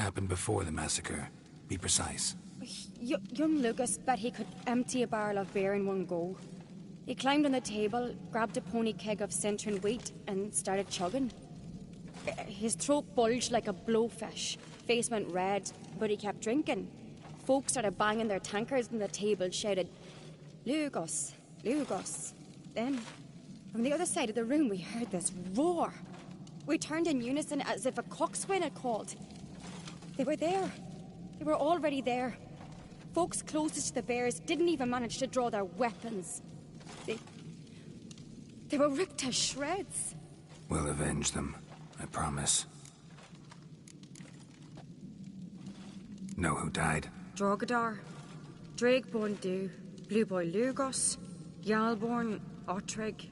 happened before the massacre? Be precise. Young Lucas bet he could empty a barrel of beer in one go. He climbed on the table, grabbed a pony keg of Centron wheat, and started chugging. His throat bulged like a blowfish, face went red, but he kept drinking. Folks started banging their tankards on the table, shouted, "Lugos, Lugos." Then, from the other side of the room, we heard this roar. We turned in unison as if a coxswain had called. They were there. They were already there. Folks closest to the bears didn't even manage to draw their weapons. They were ripped to shreds. We'll avenge them, I promise. Know who died? Drogadar, Drakeborn Du, Blue Boy Lugos, Yalborn, Ottrig.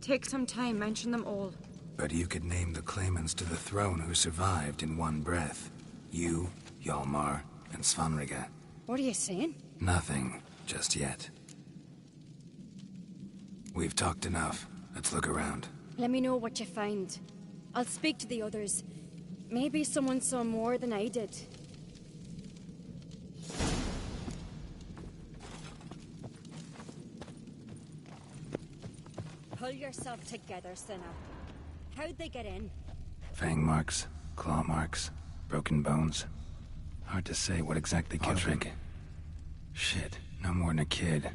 Take some time, mention them all. But you could name the claimants to the throne who survived in one breath. You, Hjalmar, and Svanrige. What are you saying? Nothing, just yet. We've talked enough. Let's look around. Let me know what you find. I'll speak to the others. Maybe someone saw more than I did. Pull yourself together, Sinner. How'd they get in? Fang marks, claw marks, broken bones. Hard to say what exactly killed him. Shit, no more than a kid.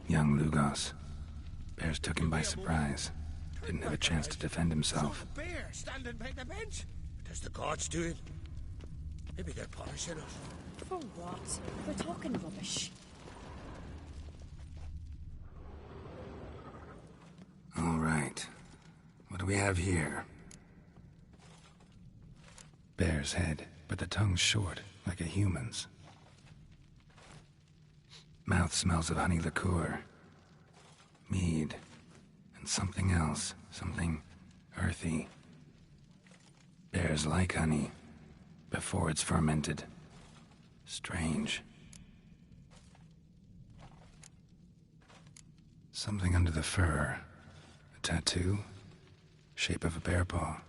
Young Lugos. Bears took him by surprise. Didn't have a chance to defend himself. A bear standing by the bench. Does the guards do it? Maybe they're punishing us. For what? They're talking rubbish. All right. What do we have here? Bear's head, but the tongue's short, like a human's. Mouth smells of honey liqueur. Mead. And something else. Something earthy. Bears like honey. Before it's fermented. Strange. Something under the fur. A tattoo. Shape of a bear paw.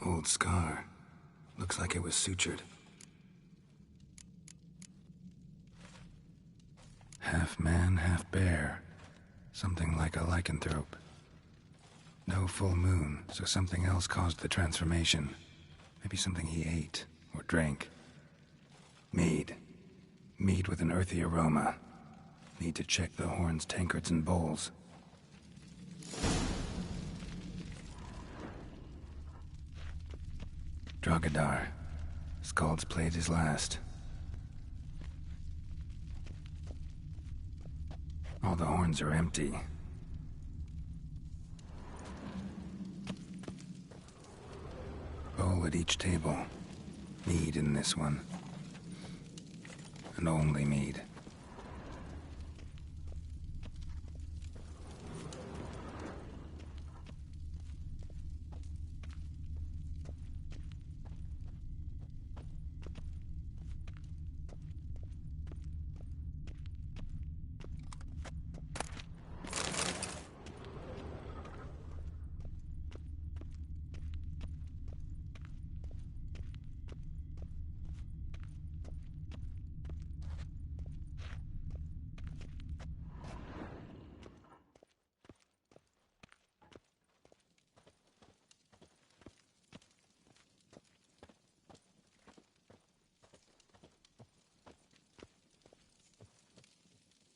Old scar. Looks like it was sutured. Half man, half bear. Something like a lycanthrope. No full moon, so something else caused the transformation. Maybe something he ate or drank. Mead. Mead with an earthy aroma. Need to check the horns, tankards, and bowls. Drogadar. Skald's played his last. All the horns are empty. Bowl at each table. Mead in this one. And only mead.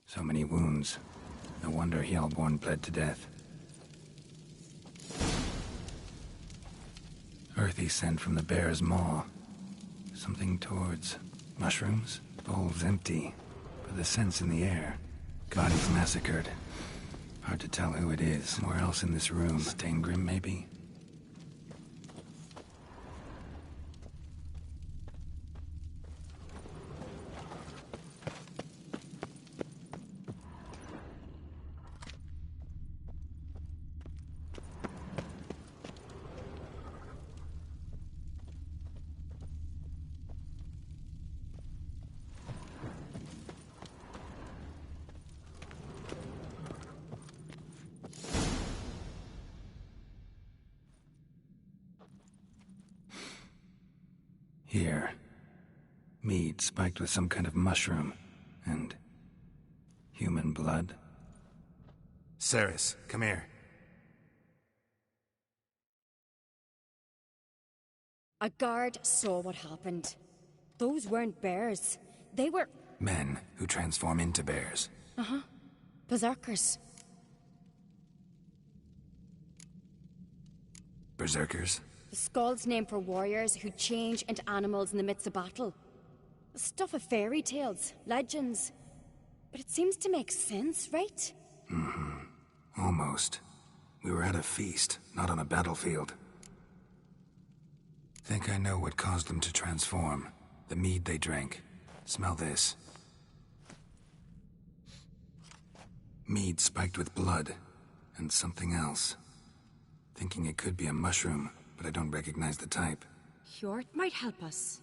So many wounds. No wonder Hjalborn bled to death. Earthy scent from the bear's maw. Something towards mushrooms? Bowl's empty, but the scent's in the air. Body's massacred. Hard to tell who it is. Somewhere else in this room. Steingrim, maybe? Here. Mead spiked with some kind of mushroom. And... human blood. Ceres, come here. A guard saw what happened. Those weren't bears. They were... Men who transform into bears. Uh-huh. Berserkers. Berserkers? The Skald's name for warriors who change into animals in the midst of battle. Stuff of fairy tales, legends. But it seems to make sense, right? Mm-hmm. Almost. We were at a feast, not on a battlefield. Think I know what caused them to transform. The mead they drank. Smell this. Mead spiked with blood. And something else. Thinking it could be a mushroom, but I don't recognize the type. Hjort might help us.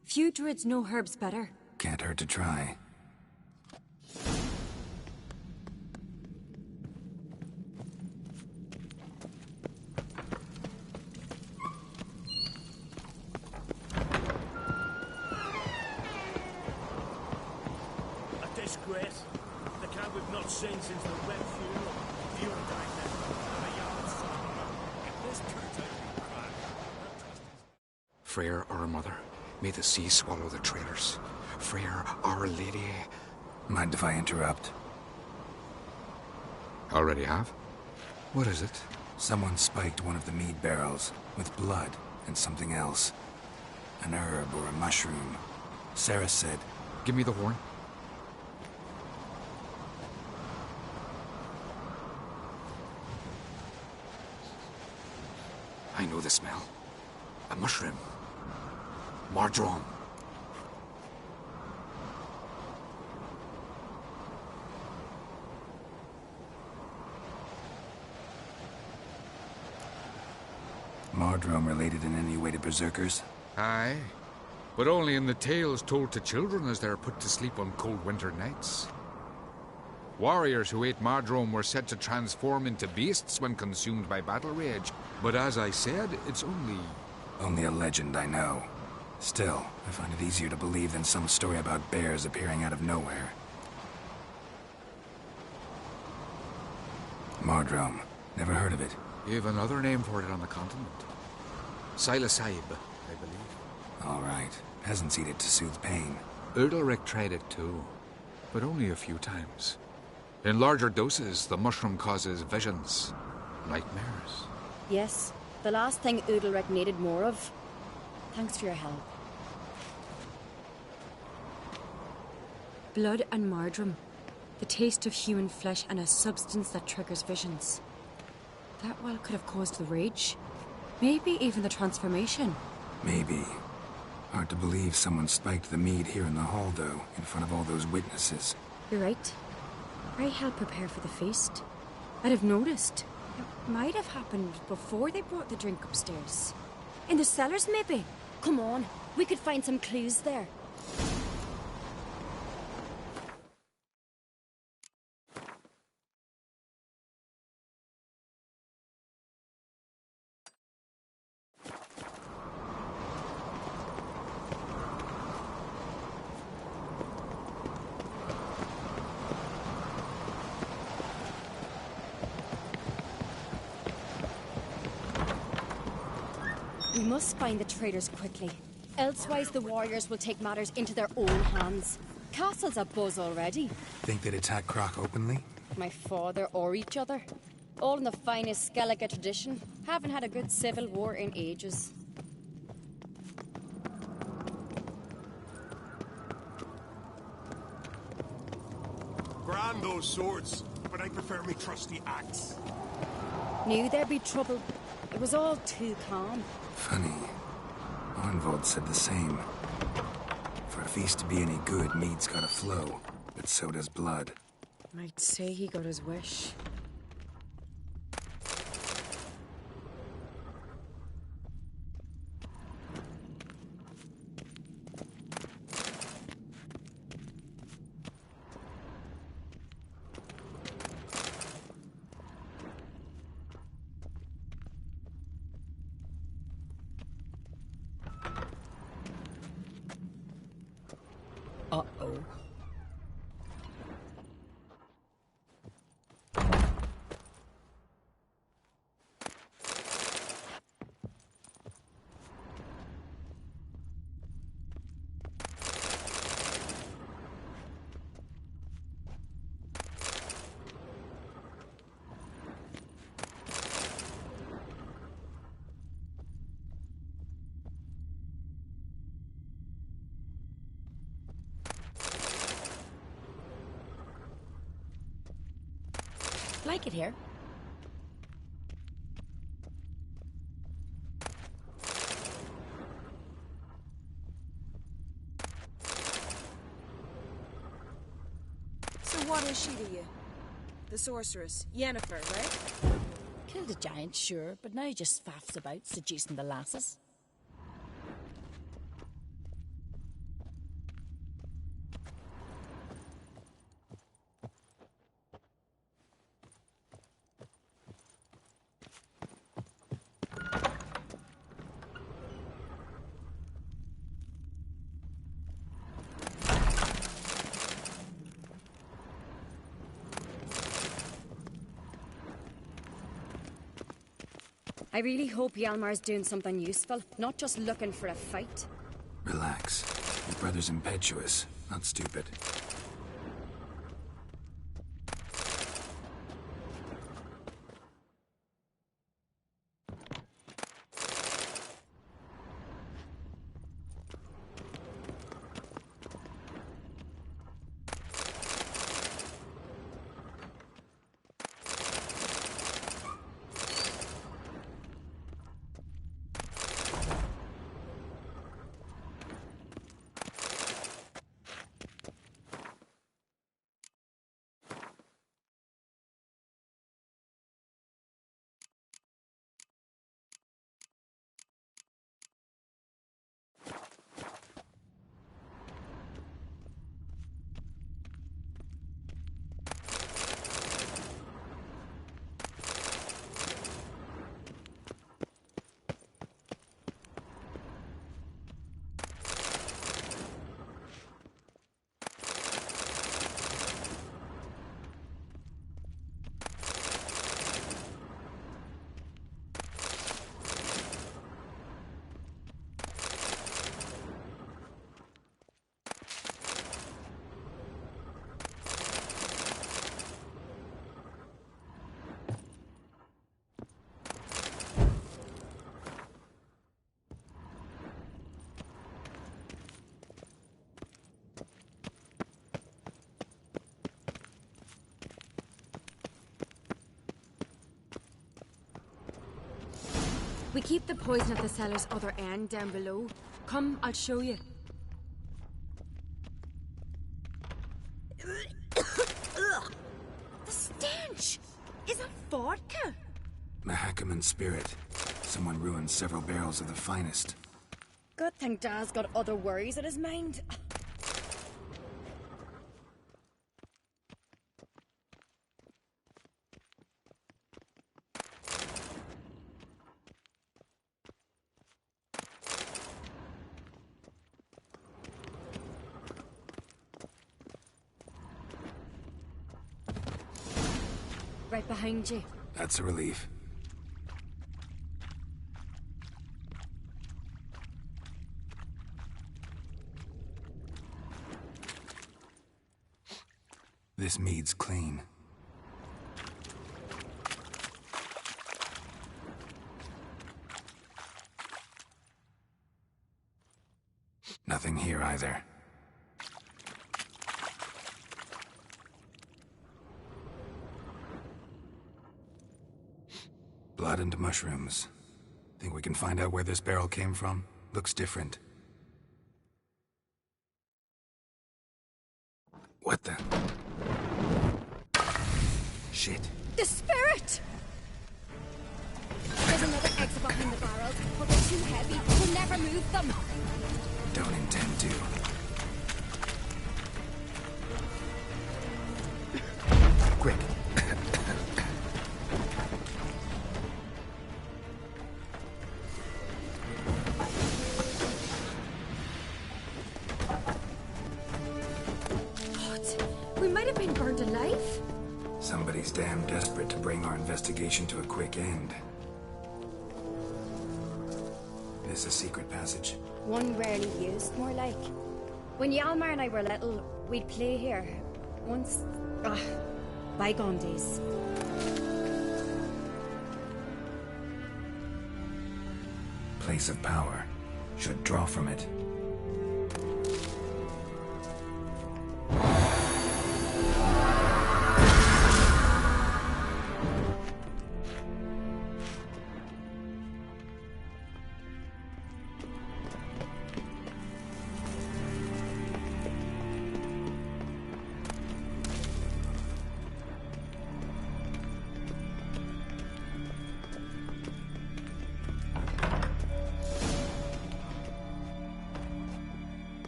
Few druids know herbs better. Can't hurt to try. A disgrace. The camp we've not seen since the Red Funeral. Fuel died there. A yard son. This turns out to be crap. Freyr, our mother, may the sea swallow the traitors. Freyr, our lady. Mind if I interrupt? Already have? What is it? Someone spiked one of the mead barrels with blood and something else. An herb or a mushroom. Sarah said... Give me the horn. I know the smell. A mushroom. Mardrome. Mardrome related in any way to berserkers? Aye. But only in the tales told to children as they're put to sleep on cold winter nights. Warriors who ate Mardrome were said to transform into beasts when consumed by battle rage. But as I said, it's only... Only a legend, I know. Still, I find it easier to believe than some story about bears appearing out of nowhere. Mardrome. Never heard of it. You have another name for it on the continent. Silasaib, I believe. All right. Peasants eat it to soothe pain. Udalric tried it too, but only a few times. In larger doses, the mushroom causes visions, nightmares. Yes, the last thing Udalric needed more of. Thanks for your help. Blood and Mardrome. The taste of human flesh and a substance that triggers visions. That well could have caused the rage. Maybe even the transformation. Maybe. Hard to believe someone spiked the mead here in the hall, though, in front of all those witnesses. You're right. Pray help prepare for the feast. I'd have noticed. It might have happened before they brought the drink upstairs. In the cellars, maybe? Come on, we could find some clues there. We must find the traitors quickly. Elsewise, the warriors will take matters into their own hands. Castle's abuzz already. Think they'd attack Croc openly? My father or each other. All in the finest skellige tradition. Haven't had a good civil war in ages. Grand those swords, but I prefer me trusty axe. Knew there'd be trouble. It was all too calm. Funny. Arnvold said the same. For a feast to be any good, mead's gotta flow, but so does blood. Might say he got his wish. Uh-oh. Like it here. So what is she to you? The sorceress, Yennefer, right? Killed a giant, sure, but now he just faffs about, seducing the lasses. I really hope Hjalmar's doing something useful, not just looking for a fight. Relax. Your brother's impetuous, not stupid. We keep the poison at the cellar's other end down below. Come, I'll show you. The stench! Is that vodka? Mahakaman spirit. Someone ruined several barrels of the finest. Good thing Dad's got other worries in his mind. Right behind you. That's a relief. This mead's clean. Nothing here either. Blood and mushrooms. Think we can find out where this barrel came from? Looks different. What the? Shit. The spirit! There's another exit behind the barrels, but they're too heavy. We'll never move them. Don't intend to. Quick. might have been burned alive. Somebody's damn desperate to bring our investigation to a quick end. This a secret passage? One rarely used, more like. When Yalmar and I were little, we'd play here. Once... bygone days. Place of power. Should draw from it.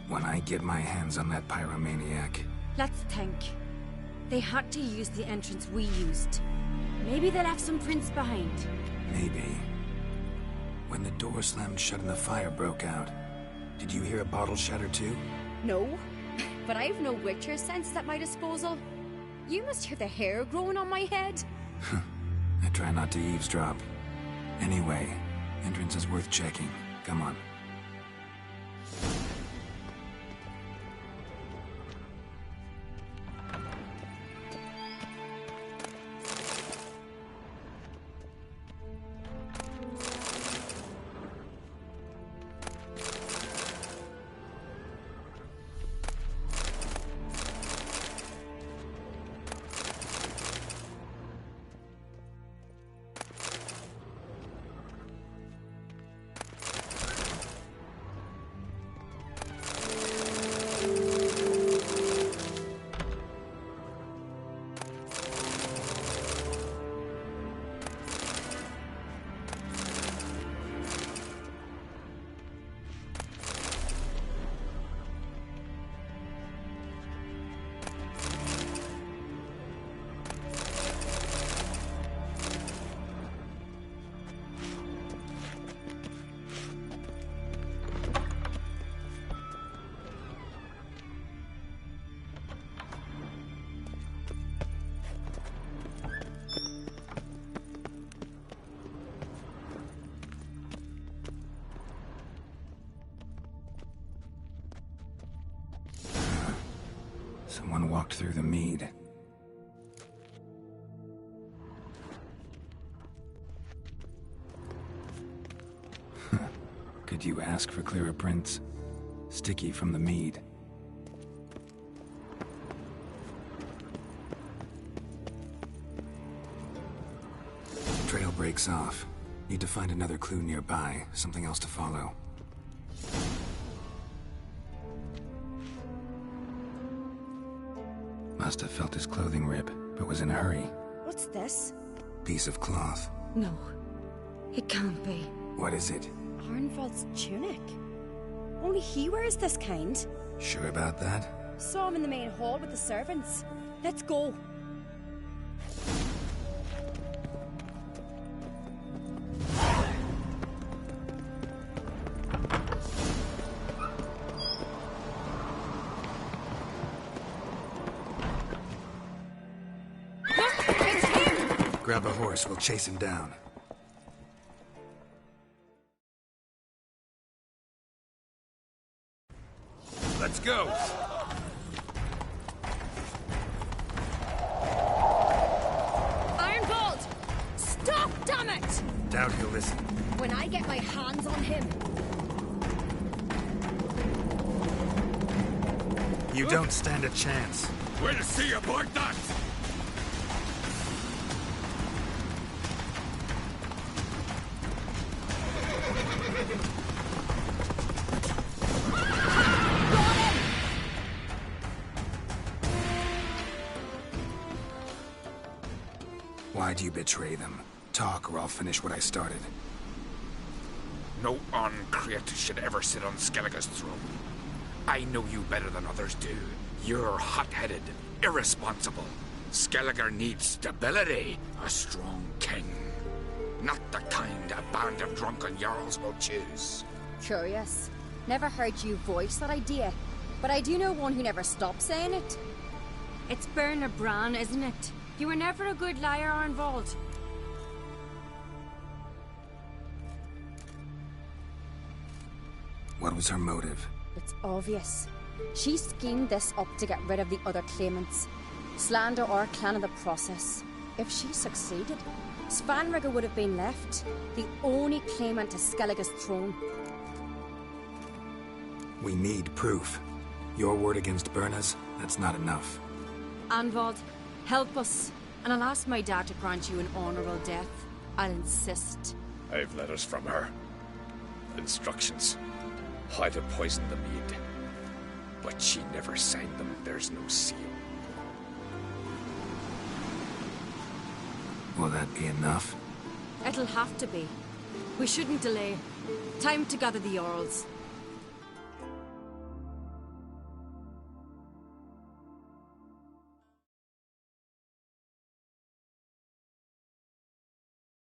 When I get my hands on that pyromaniac... Let's think. They had to use the entrance we used. Maybe they left some prints behind. Maybe. When the door slammed shut and the fire broke out, did you hear a bottle shatter too? No, but I've no Witcher sense at my disposal. You must hear the hair growing on my head. I try not to eavesdrop. Anyway, entrance is worth checking. Come on. Someone walked through the mead. Could you ask for clearer prints? Sticky from the mead. Trail breaks off. Need to find another clue nearby, something else to follow. Must have felt his clothing rip, but was in a hurry. What's this? Piece of cloth. No, it can't be. What is it? Arnvald's tunic. Only he wears this kind. Sure about that? Saw him in the main hall with the servants. Let's go. Grab a horse, we'll chase him down. Let's go! Arnvald! Stop, damn it! Doubt he'll listen. When I get my hands on him. You don't stand a chance. We'll see about that! Why'd you betray them? Talk, or I'll finish what I started. No uncreate should ever sit on Skellige's throne. I know you better than others do. You're hot-headed, irresponsible. Skellige needs stability, a strong king. Not the kind a band of drunken jarls will choose. Curious. Never heard you voice that idea, but I do know one who never stops saying it. It's Berna Bran, isn't it? You were never a good liar, Arnvald. What was her motive? It's obvious. She schemed this up to get rid of the other claimants. Slander our clan in the process. If she succeeded, Svanrigger would have been left, the only claimant to Skellige's throne. We need proof. Your word against Berna's, that's not enough. Anvald, help us, and I'll ask my dad to grant you an honourable death. I'll insist. I've letters from her. Instructions. How to poison the mead. But she never signed them. There's no seal. Will that be enough? It'll have to be. We shouldn't delay. Time to gather the Jarls.